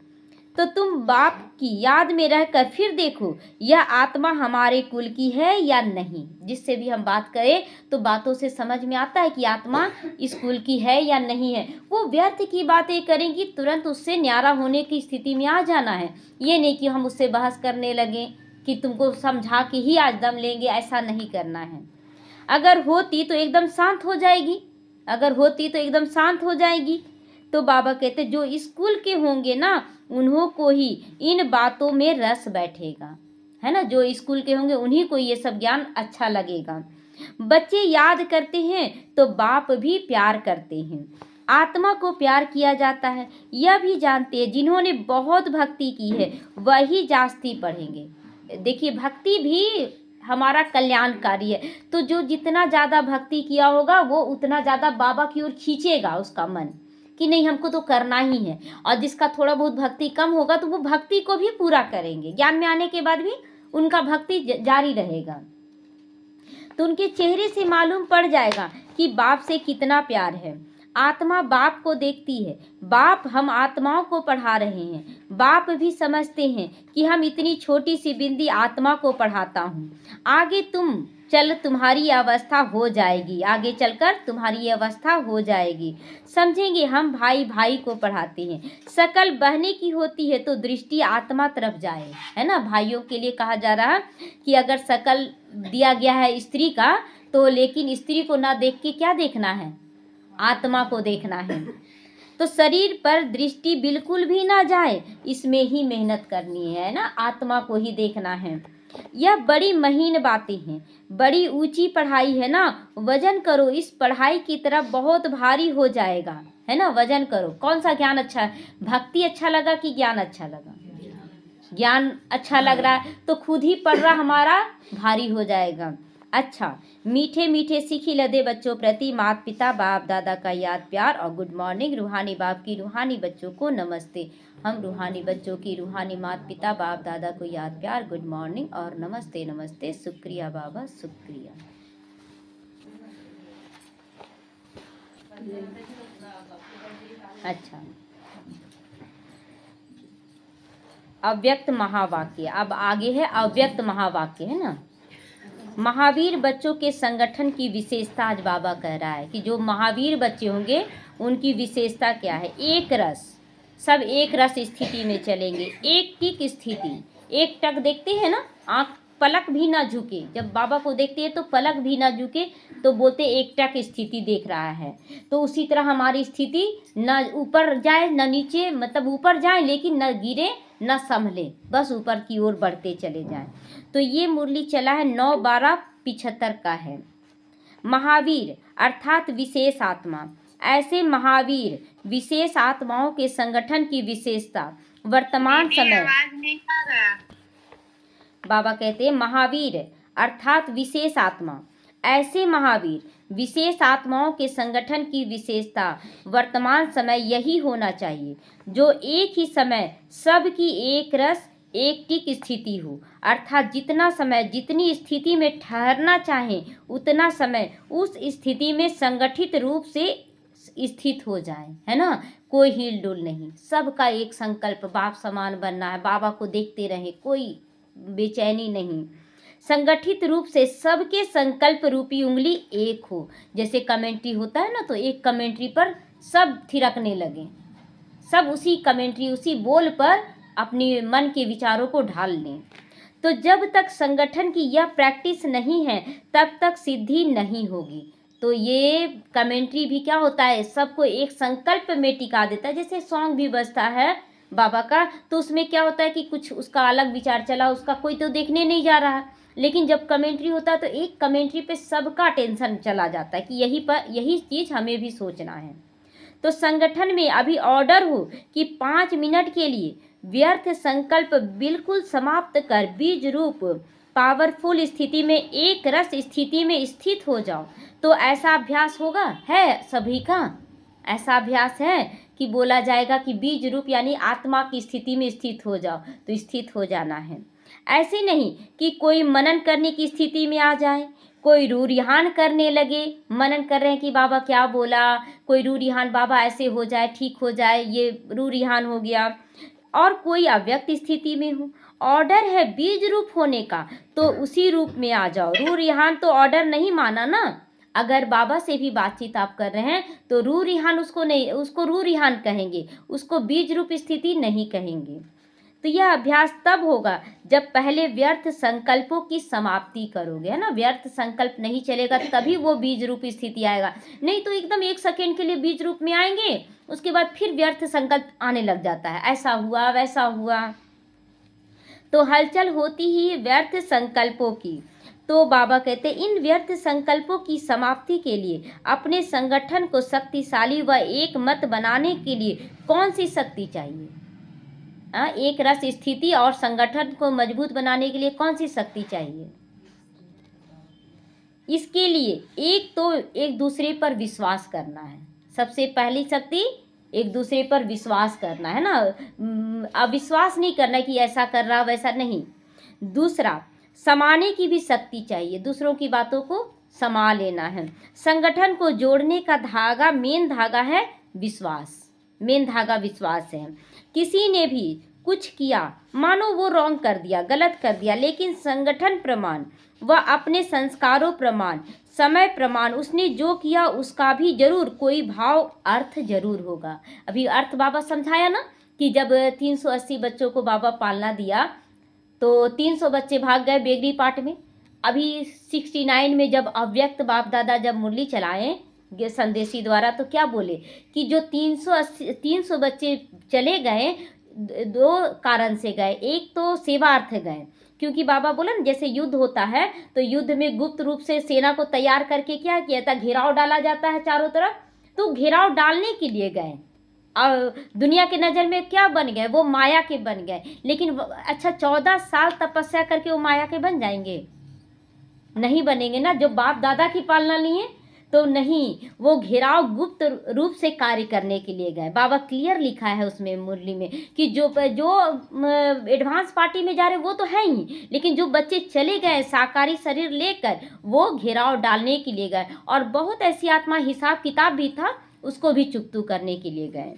तो तुम बाप की याद में रहकर फिर देखो यह आत्मा हमारे कुल की है या नहीं। जिससे भी हम बात करें तो बातों से समझ में आता है कि आत्मा इस कुल की है या नहीं है। वो व्यर्थ की बातें करेंगी, तुरंत उससे न्यारा होने की स्थिति में आ जाना है। ये नहीं कि हम उससे बहस करने लगें कि तुमको समझा के ही आज दम लेंगे, ऐसा नहीं करना है। अगर होती तो एकदम शांत हो जाएगी, अगर होती तो एकदम शांत हो जाएगी। तो बाबा कहते जो स्कूल के होंगे ना उन्हों को ही इन बातों में रस बैठेगा, है ना। जो स्कूल के होंगे उन्हीं को ये सब ज्ञान अच्छा लगेगा। बच्चे याद करते हैं तो बाप भी प्यार करते हैं। आत्मा को प्यार किया जाता है यह भी जानते हैं। जिन्होंने बहुत भक्ति की है वही जास्ती पढ़ेंगे। देखिए भक्ति भी हमारा कल्याणकारी है। तो जो जितना ज़्यादा भक्ति किया होगा वो उतना ज़्यादा बाबा की ओर खींचेगा उसका मन कि नहीं हमको तो करना ही है। और जिसका थोड़ा बहुत भक्ति कम होगा तो वो भक्ति को भी पूरा करेंगे। ज्ञान में आने के बाद भी उनका भक्ति जारी रहेगा। तो उनके चेहरे से मालूम पड़ जाएगा कि बाप से कितना प्यार है। आत्मा बाप को देखती है। बाप हम आत्माओं को पढ़ा रहे हैं। बाप भी समझते हैं कि हम इतनी छोटी सी बिंदी आत्मा को पढ़ाता हूँ। आगे तुम्हारी अवस्था हो जाएगी, आगे चलकर तुम्हारी अवस्था हो जाएगी। समझेंगे हम भाई भाई को पढ़ाते हैं। शकल बहने की होती है तो दृष्टि आत्मा तरफ जाए, है ना। भाइयों के लिए कहा जा रहा है कि अगर शकल दिया गया है स्त्री का तो लेकिन स्त्री को ना देख के क्या देखना है, आत्मा को देखना है। तो शरीर पर दृष्टि बिल्कुल भी ना जाए, इसमें ही मेहनत करनी है ना, आत्मा को ही देखना है। यह बड़ी महीन बातें हैं, बड़ी ऊंची पढ़ाई है ना। वजन करो, इस पढ़ाई की तरफ बहुत भारी हो जाएगा, है ना। वजन करो कौन सा ज्ञान अच्छा है, भक्ति अच्छा लगा कि ज्ञान अच्छा लगा। ज्ञान अच्छा लग रहा है तो खुद ही पढ़ रहा हमारा भारी हो जाएगा। अच्छा, मीठे मीठे सीखी लदे बच्चों प्रति माता पिता बाप दादा का याद प्यार और गुड मॉर्निंग। रूहानी बाप की रूहानी बच्चों को नमस्ते। हम रूहानी बच्चों की रूहानी माता पिता बाप दादा को याद प्यार, गुड मॉर्निंग और नमस्ते नमस्ते। शुक्रिया बाबा, शुक्रिया। अच्छा, अव्यक्त महावाक्य अब आगे है। अव्यक्त महावाक्य है ना। महावीर बच्चों के संगठन की विशेषता आज बाबा कह रहा है कि जो महावीर बच्चे होंगे उनकी विशेषता क्या है। एक रस, सब एक रस स्थिति में चलेंगे। एक टिक स्थिति, एक टक देखते हैं ना, आँख पलक भी ना झुके। जब बाबा को देखते हैं तो पलक भी ना झुके तो बोलते एक टक स्थिति देख रहा है। तो उसी तरह हमारी स्थिति न ऊपर जाए न नीचे, मतलब ऊपर जाए लेकिन न गिरे न संभले, बस ऊपर की ओर बढ़ते चले जाएं। तो ये मुरली चला है 9/12/75 का है। महावीर अर्थात विशेष आत्मा। ऐसे महावीर विशेष आत्माओं के संगठन की विशेषता वर्तमान समय, बाबा कहते हैं महावीर अर्थात विशेष आत्मा। ऐसे महावीर विशेष आत्माओं के संगठन की विशेषता वर्तमान समय यही होना चाहिए जो एक ही समय सबकी एक रस एक टिक स्थिति हो। अर्थात जितना समय जितनी स्थिति में ठहरना चाहें उतना समय उस स्थिति में संगठित रूप से स्थित हो जाए, है ना। कोई हिल डुल नहीं, सबका एक संकल्प बाप समान बनना है, बाबा को देखते रहे, कोई बेचैनी नहीं। संगठित रूप से सबके संकल्प रूपी उंगली एक हो। जैसे कमेंट्री होता है ना, तो एक कमेंट्री पर सब थिरकने लगे, सब उसी कमेंट्री उसी बोल पर अपनी मन के विचारों को ढाल लें। तो जब तक संगठन की यह प्रैक्टिस नहीं है तब तक सिद्धि नहीं होगी। तो ये कमेंट्री भी क्या होता है, सबको एक संकल्प में टिका देता है। जैसे सॉन्ग भी बजता है बाबा का, तो उसमें क्या होता है कि कुछ उसका अलग विचार चला, उसका कोई तो देखने नहीं जा रहा है, लेकिन जब कमेंट्री होता है तो एक कमेंट्री पे सबका अटेंशन चला जाता है कि यही चीज़ हमें भी सोचना है। तो संगठन में अभी ऑर्डर हो कि 5 मिनट के लिए व्यर्थ संकल्प बिल्कुल समाप्त कर बीज रूप पावरफुल स्थिति में एक रस स्थिति में स्थित हो जाओ। तो ऐसा अभ्यास होगा, है सभी का ऐसा अभ्यास है कि बोला जाएगा कि बीज रूप यानी आत्मा की स्थिति में स्थित हो जाओ, तो स्थित हो जाना है। ऐसे नहीं कि कोई मनन करने की स्थिति में आ जाए, कोई रू रिहान करने लगे, मनन कर रहे हैं कि बाबा क्या बोला, कोई रू रिहान बाबा ऐसे हो जाए, ठीक हो जाए, ये रू रिहान हो गया, और कोई अव्यक्त स्थिति में हो। ऑर्डर है बीज रूप होने का, तो उसी रूप में आ जाओ। रू रिहान तो ऑर्डर नहीं माना ना। अगर बाबा से भी बातचीत आप कर रहे हैं तो रू रिहान उसको नहीं, उसको रू रिहान कहेंगे, उसको बीज रूप स्थिति नहीं कहेंगे। तो यह अभ्यास तब होगा जब पहले व्यर्थ संकल्पों की समाप्ति करोगे, है ना। व्यर्थ संकल्प नहीं चलेगा तभी वो बीज रूप स्थिति आएगा, नहीं तो एकदम 1 सेकेंड के लिए बीज रूप में आएंगे, उसके बाद फिर व्यर्थ संकल्प आने लग जाता है, ऐसा हुआ वैसा हुआ। तो हलचल होती ही व्यर्थ संकल्पों की। तो बाबा कहते हैं इन व्यर्थ संकल्पों की समाप्ति के लिए अपने संगठन को शक्तिशाली व एक मत बनाने के लिए कौन सी शक्ति चाहिए? एक रस स्थिति और संगठन को मजबूत बनाने के लिए कौन सी शक्ति चाहिए? इसके लिए एक तो एक दूसरे पर विश्वास करना है। सबसे पहली शक्ति एक दूसरे पर विश्वास करना है ना। अविश्वास नहीं करना कि ऐसा कर रहा वैसा नहीं। दूसरा, समाने की भी शक्ति चाहिए, दूसरों की बातों को समा लेना है। संगठन को जोड़ने का धागा, मेन धागा है विश्वास, मेन धागा विश्वास है। किसी ने भी कुछ किया, मानो वो रॉन्ग कर दिया, गलत कर दिया, लेकिन संगठन प्रमाण व अपने संस्कारों प्रमाण, समय प्रमाण, उसने जो किया उसका भी जरूर कोई भाव अर्थ जरूर होगा। अभी अर्थ बाबा समझाया ना कि जब 380 बच्चों को बाबा पालना दिया तो 300 बच्चे भाग गए बेगरी पाठ में। अभी 69 में जब अव्यक्त बाप दादा जब मुरली चलाएं संदेशी द्वारा, तो क्या बोले कि जो 300 बच्चे चले गए, 2 कारण से गए। एक तो सेवार्थ गए, क्योंकि बाबा बोला ना जैसे युद्ध होता है तो युद्ध में गुप्त रूप से सेना को तैयार करके क्या किया था, घेराव डाला जाता है चारों तरफ, तो घेराव डालने के लिए गए। और दुनिया की नज़र में क्या बन गए, वो माया के बन गए। लेकिन अच्छा 14 साल तपस्या करके वो माया के बन जाएंगे? नहीं बनेंगे ना। जो बाप दादा की पालना लिए तो नहीं, वो घेराव गुप्त रूप से कार्य करने के लिए गए। बाबा क्लियर लिखा है उसमें मुरली में कि जो एडवांस पार्टी में जा रहे वो तो है ही, लेकिन जो बच्चे चले गए साकारी शरीर लेकर, वो घेराव डालने के लिए गए। और बहुत ऐसी आत्मा, हिसाब किताब भी था, उसको भी चुकतू करने के लिए गए।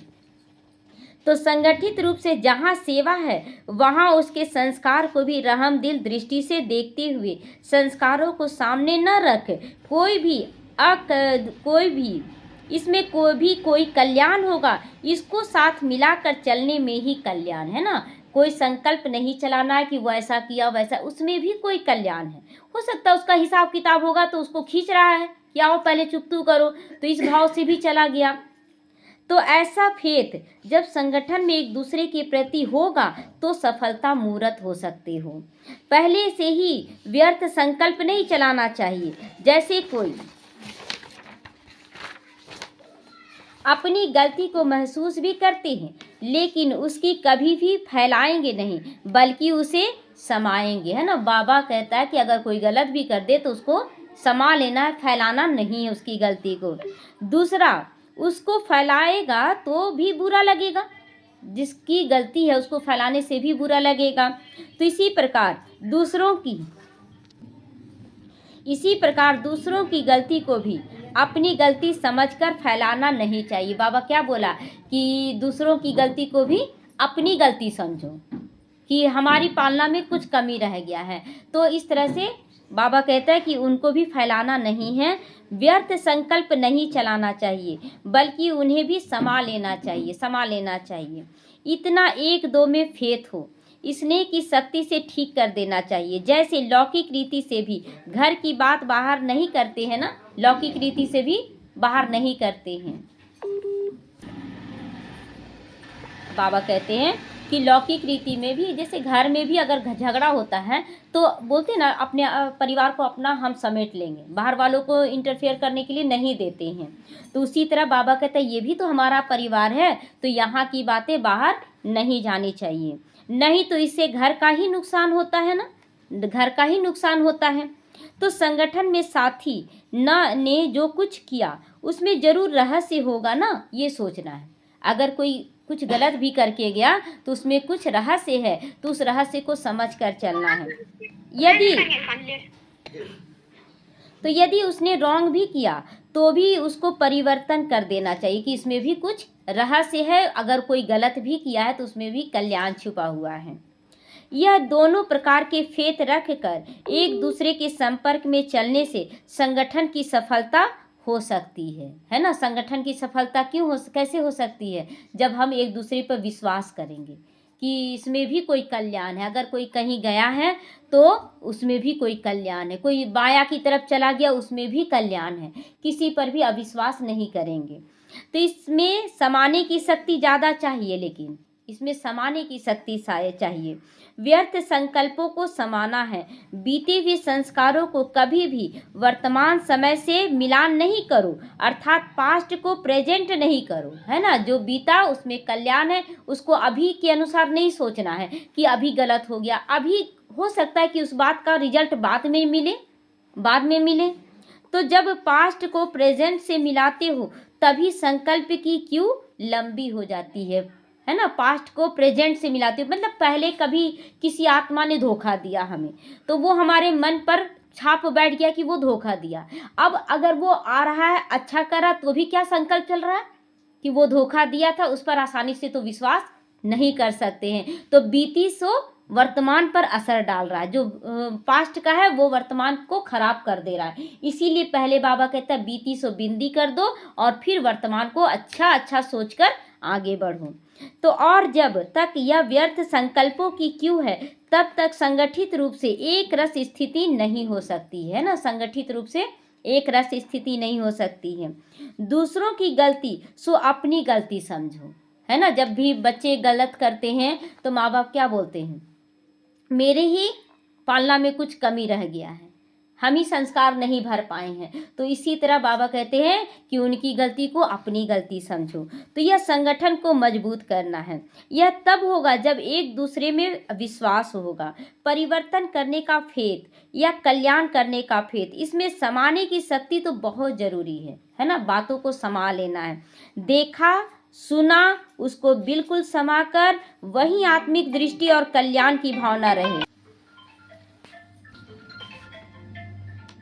तो संगठित रूप से जहाँ सेवा है वहाँ उसके संस्कार को भी रहम दिल दृष्टि से देखते हुए संस्कारों को सामने न रख कोई भी इसमें कोई कल्याण होगा, इसको साथ मिलाकर चलने में ही कल्याण है ना। कोई संकल्प नहीं चलाना है कि वो ऐसा किया वैसा, उसमें भी कोई कल्याण है। हो सकता है उसका हिसाब किताब होगा तो उसको खींच रहा है कि आओ पहले चुकतू करो, तो इस भाव से भी चला गया। तो ऐसा फेथ जब संगठन में एक दूसरे के प्रति होगा तो सफलता मूर्त हो सकती हो। पहले से ही व्यर्थ संकल्प नहीं चलाना चाहिए। जैसे कोई अपनी गलती को महसूस भी करते हैं लेकिन उसकी कभी भी फैलाएंगे नहीं बल्कि उसे समाएंगे, है ना। बाबा कहता है कि अगर कोई गलत भी कर दे तो उसको समा लेना है, फैलाना नहीं है उसकी गलती को। दूसरा, उसको फैलाएगा तो भी बुरा लगेगा, जिसकी गलती है उसको फैलाने से भी बुरा लगेगा। तो इसी प्रकार दूसरों की गलती को भी अपनी गलती समझकर फैलाना नहीं चाहिए। बाबा क्या बोला कि दूसरों की गलती को भी अपनी गलती समझो कि हमारी पालना में कुछ कमी रह गया है, तो इस तरह से बाबा कहता है कि उनको भी फैलाना नहीं है। व्यर्थ संकल्प नहीं चलाना चाहिए बल्कि उन्हें भी समा लेना चाहिए। इतना 1-2 में फेथ हो स्नेह की शक्ति से ठीक कर देना चाहिए। जैसे लौकिक रीति से भी घर की बात बाहर नहीं करते हैं ना, लौकिक रीति से भी बाहर नहीं करते हैं। बाबा कहते हैं कि लौकिक रीति में भी, जैसे घर में भी अगर झगड़ा होता है तो बोलते हैं ना, अपने परिवार को अपना हम समेट लेंगे, बाहर वालों को इंटरफेयर करने के लिए नहीं देते हैं। तो उसी तरह बाबा कहते हैं ये भी तो हमारा परिवार है, तो यहाँ की बातें बाहर नहीं जानी चाहिए, नहीं तो इससे घर का ही नुकसान होता है ना, घर का ही नुकसान होता है। तो संगठन में साथी ने जो कुछ किया उसमें जरूर रहस्य होगा ना, ये सोचना है। अगर कोई कुछ गलत भी करके गया तो उसमें कुछ रहस्य है, तो उस रहस्य को समझ कर चलना है। यदि उसने रॉन्ग भी किया तो भी उसको परिवर्तन कर देना चाहिए कि इसमें भी कुछ रहस्य है, अगर कोई गलत भी किया है तो उसमें भी कल्याण छुपा हुआ है। यह दोनों प्रकार के फेत रख कर एक दूसरे के संपर्क में चलने से संगठन की सफलता हो सकती है ना। संगठन की सफलता कैसे हो सकती है? जब हम एक दूसरे पर विश्वास करेंगे कि इसमें भी कोई कल्याण है। अगर कोई कहीं गया है तो उसमें भी कोई कल्याण है, कोई बाया की तरफ चला गया उसमें भी कल्याण है, किसी पर भी अविश्वास नहीं करेंगे। तो इसमें समाने की शक्ति ज़्यादा चाहिए, लेकिन इसमें समाने की शक्ति चाहिए। व्यर्थ संकल्पों को समाना है। बीते हुए संस्कारों को कभी भी वर्तमान समय से मिलान नहीं करो, अर्थात पास्ट को प्रेजेंट नहीं करो, है ना। जो बीता उसमें कल्याण है, उसको अभी के अनुसार नहीं सोचना है कि अभी गलत हो गया। अभी हो सकता है कि उस बात का रिजल्ट बाद में मिले। तो जब पास्ट को प्रेजेंट से मिलाते हो तभी संकल्प की क्यों लंबी हो जाती है ना। पास्ट को प्रेजेंट से मिलाते हो, मतलब पहले कभी किसी आत्मा ने धोखा दिया हमें, तो वो हमारे मन पर छाप बैठ गया कि वो धोखा दिया। अब अगर वो आ रहा है अच्छा करा तो भी क्या संकल्प चल रहा है कि वो धोखा दिया था, उस पर आसानी से तो विश्वास नहीं कर सकते हैं। तो बीती सो वर्तमान पर असर डाल रहा है, जो पास्ट का है वो वर्तमान को खराब कर दे रहा है। इसीलिए पहले बाबा कहता है बीती सो बिंदी कर दो और फिर वर्तमान को अच्छा सोचकर आगे बढ़ो। तो और जब तक यह व्यर्थ संकल्पों की क्यों है, तब तक संगठित रूप से एक रस स्थिति नहीं हो सकती है ना। संगठित रूप से एक रस स्थिति नहीं हो सकती है। दूसरों की गलती सो अपनी गलती समझो, है ना। जब भी बच्चे गलत करते हैं तो माँ बाप क्या बोलते हैं, मेरे ही पालना में कुछ कमी रह गया है, हम ही संस्कार नहीं भर पाए हैं। तो इसी तरह बाबा कहते हैं कि उनकी गलती को अपनी गलती समझो। तो यह संगठन को मजबूत करना है। यह तब होगा जब एक दूसरे में विश्वास होगा। परिवर्तन करने का फेत या कल्याण करने का फेत, इसमें समाने की शक्ति तो बहुत जरूरी है ना। बातों को समा लेना है, देखा सुना उसको बिल्कुल समाकर वही आत्मिक दृष्टि और कल्याण की भावना रहे।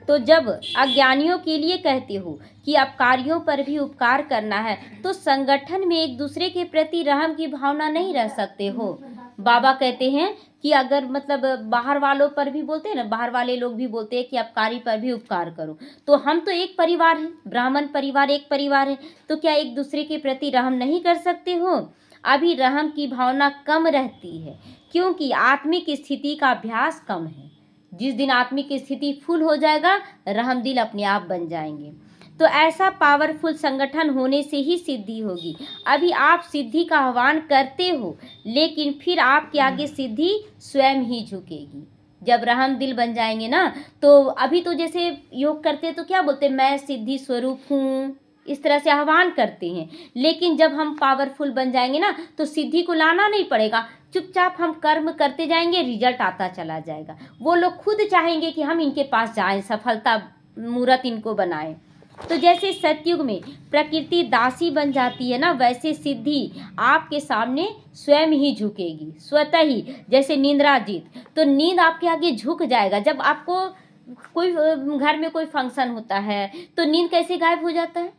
तो जब अज्ञानियों के लिए कहते हो कि अपकारियों पर भी उपकार करना है, तो संगठन में एक दूसरे के प्रति रहम की भावना नहीं रह सकते हो। बाबा कहते हैं कि अगर मतलब बाहर वालों पर भी बोलते हैं ना, बाहर वाले लोग भी बोलते हैं कि अपकारी पर भी उपकार करो, तो हम तो एक परिवार हैं, ब्राह्मण परिवार एक परिवार है, तो क्या एक दूसरे के प्रति रहम नहीं कर सकते हो? अभी रहम की भावना कम रहती है क्योंकि आत्मिक स्थिति का अभ्यास कम है। जिस दिन आत्मिक स्थिति फुल हो जाएगा, रहम दिल अपने आप बन जाएंगे। तो ऐसा पावरफुल संगठन होने से ही सिद्धि होगी। अभी आप सिद्धि का आह्वान करते हो, लेकिन फिर आपके आगे सिद्धि स्वयं ही झुकेगी। जब रहम दिल बन जाएंगे ना, तो अभी तो जैसे योग करते हैं तो क्या बोलते हैं, मैं सिद्धि स्वरूप हूँ, इस तरह से आह्वान करते हैं। लेकिन जब हम पावरफुल बन जाएंगे ना, तो सिद्धि को लाना नहीं पड़ेगा, चुपचाप हम कर्म करते जाएंगे, रिजल्ट आता चला जाएगा। वो लोग खुद चाहेंगे कि हम इनके पास जाएं, सफलता मूर्त इनको बनाएं। तो जैसे सतयुग में प्रकृति दासी बन जाती है ना, वैसे सिद्धि आपके सामने स्वयं ही झुकेगी, स्वतः ही। जैसे नींदराजीत, तो नींद आपके आगे झुक जाएगा। जब आपको कोई घर में कोई फंक्शन होता है तो नींद कैसे गायब हो जाता है,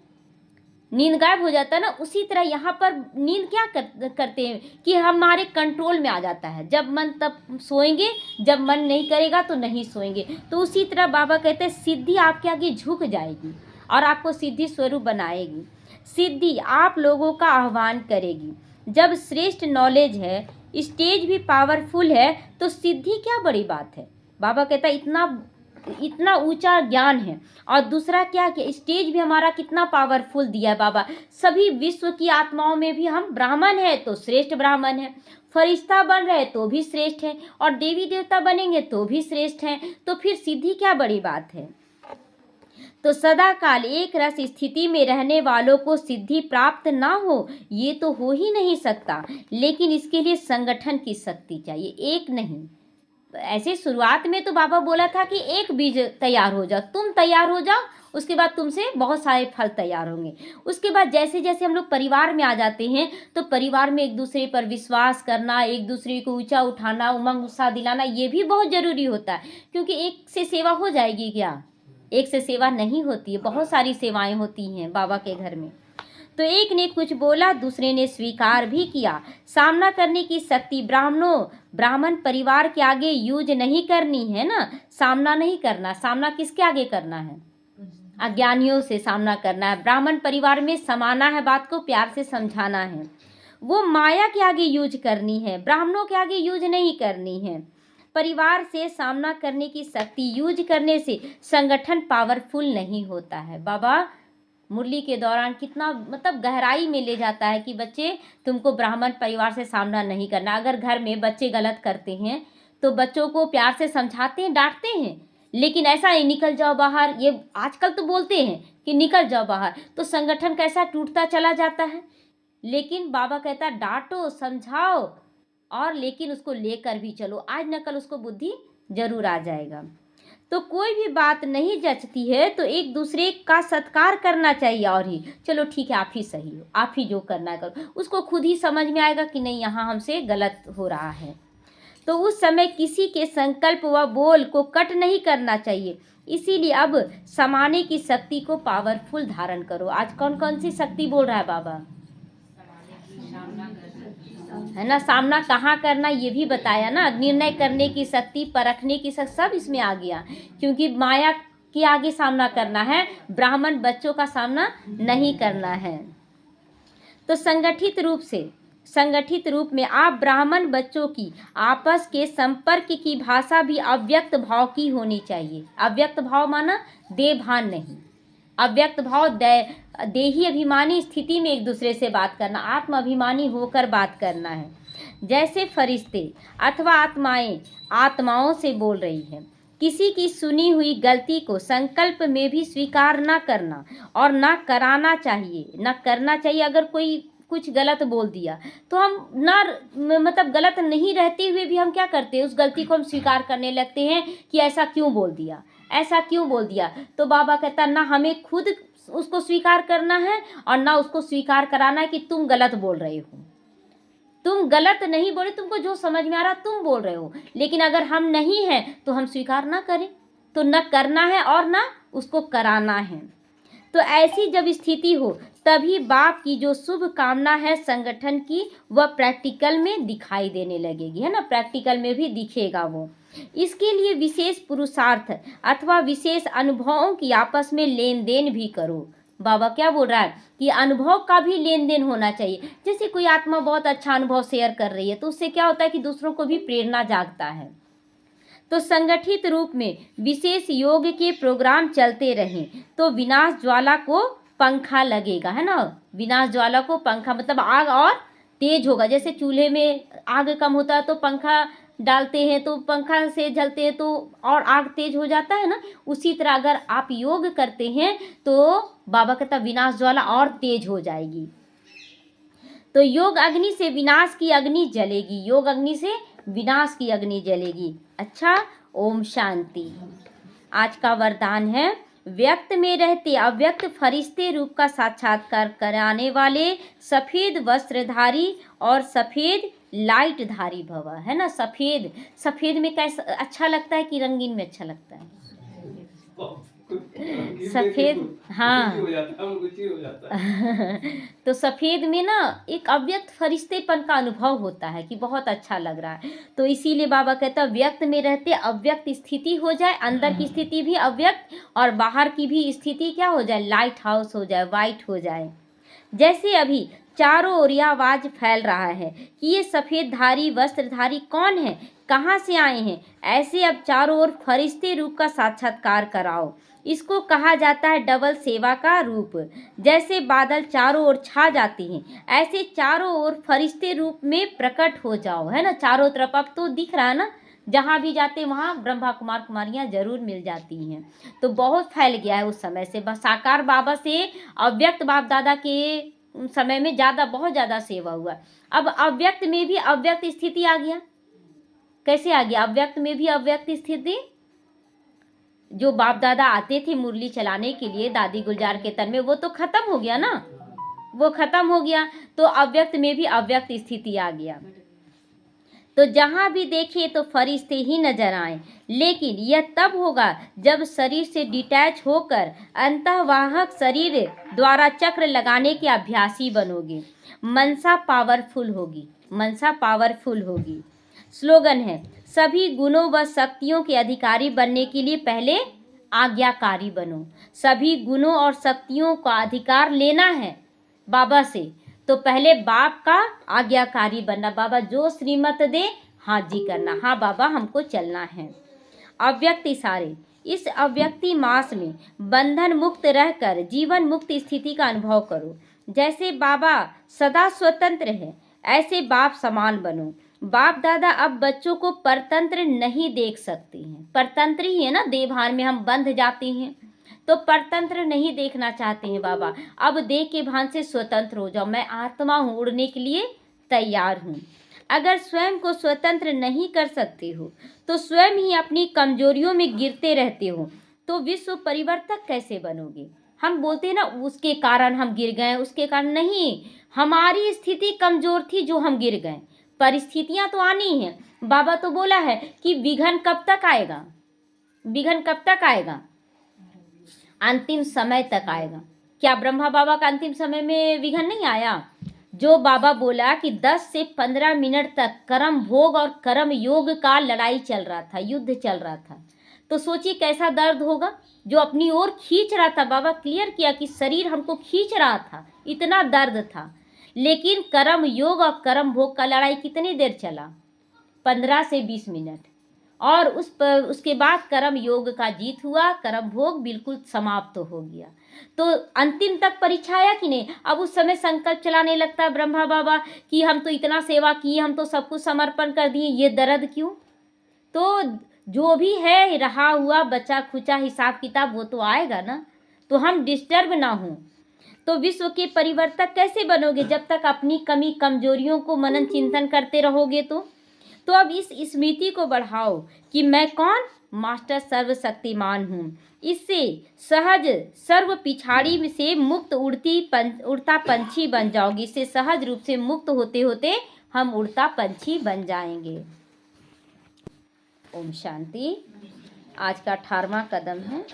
नींद गायब हो जाता है ना। उसी तरह यहाँ पर नींद क्या करते हैं कि हमारे कंट्रोल में आ जाता है। जब मन तब सोएंगे, जब मन नहीं करेगा तो नहीं सोएंगे। तो उसी तरह बाबा कहते हैं सिद्धि आपके आगे झुक जाएगी और आपको सिद्धि स्वरूप बनाएगी। सिद्धि आप लोगों का आह्वान करेगी। जब श्रेष्ठ नॉलेज है स्टेज भी पावरफुल है तो सिद्धि क्या बड़ी बात है। बाबा कहता है इतना ऊंचा ज्ञान है। और दूसरा क्या कि स्टेज भी हमारा कितना पावरफुल दिया है बाबा। सभी विश्व की आत्माओं में भी हम ब्राह्मण है तो श्रेष्ठ ब्राह्मण है, फरिश्ता बन रहे तो भी श्रेष्ठ है, और देवी देवता बनेंगे तो भी श्रेष्ठ हैं। तो फिर सिद्धि क्या बड़ी बात है। तो सदा काल एक रस स्थिति में रहने वालों को सिद्धि प्राप्त ना हो, ये तो हो ही नहीं सकता। लेकिन इसके लिए संगठन की शक्ति चाहिए, एक नहीं। ऐसे शुरुआत में तो बाबा बोला था कि एक बीज तैयार हो जाओ, तुम तैयार हो जाओ, उसके बाद तुमसे बहुत सारे फल तैयार होंगे। उसके बाद जैसे जैसे हम लोग परिवार में आ जाते हैं तो परिवार में एक दूसरे पर विश्वास करना, एक दूसरे को ऊंचा उठाना, उमंग उत्साह दिलाना, ये भी बहुत ज़रूरी होता है। क्योंकि एक से सेवा हो जाएगी क्या, एक से सेवा नहीं होती है, बहुत सारी सेवाएं होती हैं बाबा के घर में। तो एक ने कुछ बोला, दूसरे ने स्वीकार भी किया। सामना करने की शक्ति ब्राह्मण परिवार के आगे यूज नहीं करनी है ना, सामना नहीं करना। सामना किसके आगे करना है, अज्ञानियों से सामना करना है। ब्राह्मण परिवार में समाना है, बात को प्यार से समझाना है। वो माया के आगे यूज करनी है, ब्राह्मणों के आगे यूज नहीं करनी है। परिवार से सामना करने की शक्ति यूज करने से संगठन पावरफुल नहीं होता है। बाबा मुरली के दौरान कितना मतलब गहराई में ले जाता है कि बच्चे तुमको ब्राह्मण परिवार से सामना नहीं करना। अगर घर में बच्चे गलत करते हैं तो बच्चों को प्यार से समझाते हैं, डांटते हैं, लेकिन ऐसा नहीं निकल जाओ बाहर, ये आजकल तो बोलते हैं कि निकल जाओ बाहर, तो संगठन कैसा टूटता चला जाता है। लेकिन बाबा कहता है डांटो, समझाओ, और लेकिन उसको लेकर भी चलो, आज न कल उसको बुद्धि जरूर आ जाएगा। तो कोई भी बात नहीं जचती है तो एक दूसरे का सत्कार करना चाहिए। और ही चलो ठीक है, आप ही सही हो, आप ही जो करना है करो, उसको खुद ही समझ में आएगा कि नहीं यहाँ हमसे गलत हो रहा है। तो उस समय किसी के संकल्प व बोल को कट नहीं करना चाहिए। इसीलिए अब समाने की शक्ति को पावरफुल धारण करो। आज कौन कौन सी शक्ति बोल रहा है बाबा, है ना। सामना कहाँ करना ये भी बताया ना, निर्णय करने की शक्ति, परखने की शक्ति, सब इसमें आ गया। क्योंकि माया के आगे सामना करना है, ब्राह्मण बच्चों का सामना नहीं करना है। तो संगठित रूप में आप ब्राह्मण बच्चों की आपस के संपर्क की भाषा भी अव्यक्त भाव की होनी चाहिए। अव्यक्त भाव माना देह भान नहीं, अव्यक्त भाव देही अभिमानी स्थिति में एक दूसरे से बात करना, आत्म अभिमानी होकर बात करना है। जैसे फरिश्ते अथवा आत्माओं से बोल रही है। किसी की सुनी हुई गलती को संकल्प में भी स्वीकार न करना और न कराना चाहिए, न करना चाहिए। अगर कोई कुछ गलत बोल दिया तो हम ना मतलब गलत नहीं रहते हुए भी हम क्या करते हैं, उस गलती को हम स्वीकार करने लगते हैं कि ऐसा क्यों बोल दिया, ऐसा क्यों बोल दिया। तो बाबा कहता ना हमें खुद उसको स्वीकार करना है और ना उसको स्वीकार कराना है कि तुम गलत बोल रहे हो। तुम गलत नहीं बोले, तुमको जो समझ में आ रहा तुम बोल रहे हो, लेकिन अगर हम नहीं हैं तो हम स्वीकार ना करें, तो न करना है और ना उसको कराना है। तो ऐसी जब स्थिति हो तभी बाप की जो शुभ कामना है संगठन की, वह प्रैक्टिकल में दिखाई देने लगेगी, है ना, प्रैक्टिकल में भी दिखेगा वो। इसके लिए विशेष पुरुषार्थ अथवा विशेष अनुभवों की आपस में लेन देन भी करो। बाबा क्या बोल रहा है कि अनुभव का भी लेन देन होना चाहिए। जैसे कोई आत्मा बहुत अच्छा अनुभव शेयर कर रही है तो उससे क्या होता है कि दूसरों को भी प्रेरणा जागता है। तो संगठित रूप में विशेष योग के प्रोग्राम चलते रहें तो विनाश ज्वाला को पंखा लगेगा, है ना। विनाश ज्वाला को पंखा मतलब आग और तेज होगा। जैसे चूल्हे में आग कम होता है तो पंखा डालते हैं तो पंखा से जलते हैं तो और आग तेज हो जाता है ना। उसी तरह अगर आप योग करते हैं तो बाबा कहता विनाश ज्वाला और तेज हो जाएगी। तो योग अग्नि से विनाश की अग्नि जलेगी, योग अग्नि से विनाश की अग्नि जलेगी। अच्छा, ओम शांति। आज का वरदान है, व्यक्त में रहते अव्यक्त फरिश्ते रूप का साक्षात्कार कराने वाले सफेद वस्त्रधारी और सफेद लाइट धारी भव, है ना। सफेद में कैसा अच्छा लगता है कि रंगीन में अच्छा लगता है, सफेद, हाँ। तो सफेद में ना एक अव्यक्त फरिश्तेपन का अनुभव होता है कि बहुत अच्छा लग रहा है। तो इसीलिए बाबा कहता है व्यक्त में रहते अव्यक्त स्थिति हो जाए, अंदर की स्थिति भी अव्यक्त और बाहर की भी स्थिति क्या हो जाए, लाइट हाउस हो जाए, वाइट हो जाए। जैसे अभी चारों ओर यह आवाज फैल रहा है कि ये सफ़ेदधारी वस्त्रधारी कौन है, कहाँ से आए हैं। ऐसे अब चारों ओर फरिश्ते रूप का साक्षात्कार कराओ। इसको कहा जाता है डबल सेवा का रूप। जैसे बादल चारों ओर छा जाते हैं, ऐसे चारों ओर फरिश्ते रूप में प्रकट हो जाओ, है ना। चारों तरफ अब तो दिख रहा है ना, जहाँ भी जाते हैं वहाँ ब्रह्मा कुमार कुमारियाँ जरूर मिल जाती हैं। तो बहुत फैल गया है उस समय से, बस साकार बाबा से अव्यक्त बाप दादा के समय में ज़्यादा, बहुत ज़्यादा सेवा हुआ। अब अव्यक्त में भी अव्यक्त स्थिति आ गया। कैसे आ गया? अव्यक्त में भी अव्यक्त स्थिति। जो बाप दादा आते थे मुरली चलाने के लिए दादी गुलजार के तन में, वो तो खत्म हो गया ना, वो खत्म हो गया। तो अव्यक्त में भी अव्यक्त स्थिति आ गया। तो जहाँ भी देखे तो फरिश्ते ही नजर आए, लेकिन यह तब होगा जब शरीर से डिटैच होकर अंतःवाहक शरीर द्वारा चक्र लगाने के अभ्यासी बनोगे। मनसा पावरफुल होगी, मनसा पावरफुल होगी। स्लोगन है, सभी गुणों व शक्तियों के अधिकारी बनने के लिए पहले आज्ञाकारी बनो। सभी गुणों और शक्तियों का अधिकार लेना है बाबा से, तो पहले बाप का आज्ञाकारी बनना। बाबा जो श्रीमत दे हाँ जी करना, हाँ बाबा हमको चलना है। अव्यक्त इशारे, इस अव्यक्ति मास में बंधन मुक्त रहकर जीवन मुक्त स्थिति का अनुभव करो। जैसे बाबा सदा स्वतंत्र है, ऐसे बाप समान बनो। बाप दादा अब बच्चों को परतंत्र नहीं देख सकते हैं, परतंत्र ही है ना, देवभान में हम बंध जाते हैं, तो परतंत्र नहीं देखना चाहते हैं बाबा। अब देह के भान से स्वतंत्र हो जाओ, मैं आत्मा हूँ, उड़ने के लिए तैयार हूँ। अगर स्वयं को स्वतंत्र नहीं कर सकते हो तो स्वयं ही अपनी कमजोरियों में गिरते रहते हो, तो विश्व परिवर्तक कैसे बनोगे? हम बोलते हैं ना उसके कारण हम गिर गए, उसके कारण नहीं, हमारी स्थिति कमजोर थी जो हम गिर गए। परिस्थितियां तो आनी है। बाबा तो बोला है कि विघन कब तक आएगा, विघन कब तक आएगा? अंतिम समय तक आएगा। क्या ब्रह्मा बाबा का अंतिम समय में विघन नहीं आया? जो बाबा बोला कि 10 से 15 मिनट तक कर्म भोग और कर्म योग का लड़ाई चल रहा था, युद्ध चल रहा था, तो सोचिए कैसा दर्द होगा। जो अपनी ओर खींच रहा था, बाबा क्लियर किया कि शरीर हमको खींच रहा था, इतना दर्द था, लेकिन कर्म योग और कर्म भोग का लड़ाई कितनी देर चला? 15 से 20 मिनट। और उसके बाद कर्म योग का जीत हुआ, कर्म भोग बिल्कुल समाप्त हो गया। तो अंतिम तक परीक्षा आया कि नहीं? अब उस समय संकल्प चलाने लगता ब्रह्मा बाबा कि हम तो इतना सेवा किए, हम तो सब कुछ समर्पण कर दिए, ये दर्द क्यों? तो जो भी है रहा हुआ बचा खुचा हिसाब किताब वो तो आएगा ना, तो हम डिस्टर्ब ना हो। तो विश्व के परिवर्तक कैसे बनोगे? जब तक अपनी कमी कमजोरियों को मनन चिंतन करते रहोगे। तो अब इस स्मृति को बढ़ाओ कि मैं कौन? मास्टर सर्वशक्तिमान हूँ। इससे सहज सर्व पिछाड़ी से मुक्त उड़ता पंछी बन जाओगी। इससे सहज रूप से मुक्त होते होते हम उड़ता पंछी बन जाएंगे। ओम शांति। आज का 18वां कदम है।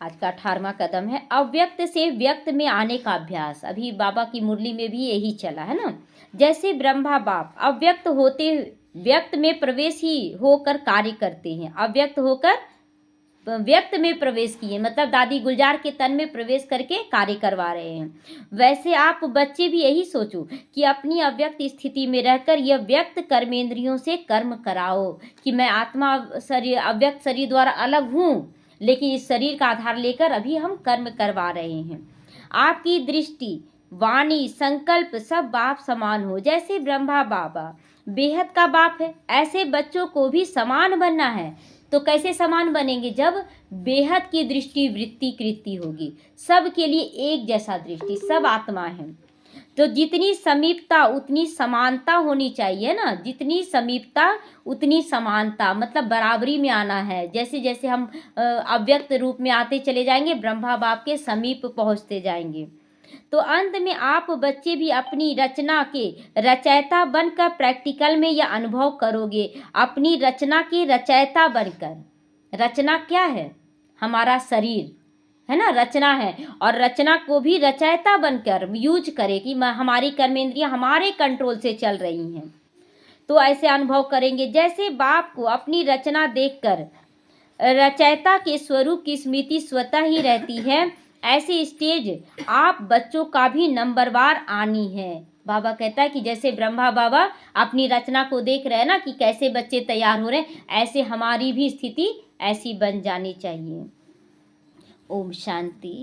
आज का 18वां कदम है अव्यक्त से व्यक्त में आने का अभ्यास। अभी बाबा की मुरली में भी यही चला है ना। जैसे ब्रह्मा बाप अव्यक्त होते व्यक्त में प्रवेश ही होकर कार्य करते हैं, अव्यक्त होकर व्यक्त में प्रवेश किए, मतलब दादी गुलजार के तन में प्रवेश करके कार्य करवा रहे हैं। वैसे आप बच्चे भी यही सोचो कि अपनी अव्यक्त स्थिति में रहकर यह व्यक्त कर्मेंद्रियों से कर्म कराओ कि मैं आत्मा शरीर अव्यक्त शरीर द्वारा अलग हूँ, लेकिन इस शरीर का आधार लेकर अभी हम कर्म करवा रहे हैं। आपकी दृष्टि वाणी संकल्प सब बाप समान हो। जैसे ब्रह्मा बाबा बेहद का बाप है, ऐसे बच्चों को भी समान बनना है। तो कैसे समान बनेंगे? जब बेहद की दृष्टि वृत्ति कृति होगी, सब के लिए एक जैसा दृष्टि, सब आत्मा है। तो जितनी समीपता उतनी समानता होनी चाहिए ना, जितनी समीपता उतनी समानता, मतलब बराबरी में आना है। जैसे जैसे हम अव्यक्त रूप में आते चले जाएंगे, ब्रह्मा बाप के समीप पहुंचते जाएंगे। तो अंत में आप बच्चे भी अपनी रचना के रचयिता बनकर प्रैक्टिकल में यह अनुभव करोगे, अपनी रचना के रचयिता बनकर। रचना क्या है? हमारा शरीर है ना, रचना है। और रचना को भी रचयिता बनकर यूज करे कि हमारी कर्मेंद्रियां हमारे कंट्रोल से चल रही हैं। तो ऐसे अनुभव करेंगे। जैसे बाप को अपनी रचना देखकर रचयिता के स्वरूप की स्मृति स्वतः ही रहती है। ऐसे स्टेज आप बच्चों का भी नंबरवार आनी है। बाबा कहता है कि जैसे ब्रह्मा बाबा अपनी रचना को देख रहे हैं ना कि कैसे बच्चे तैयार हो रहे हैं, ऐसे हमारी भी स्थिति ऐसी बन जानी चाहिए। ओम शांति।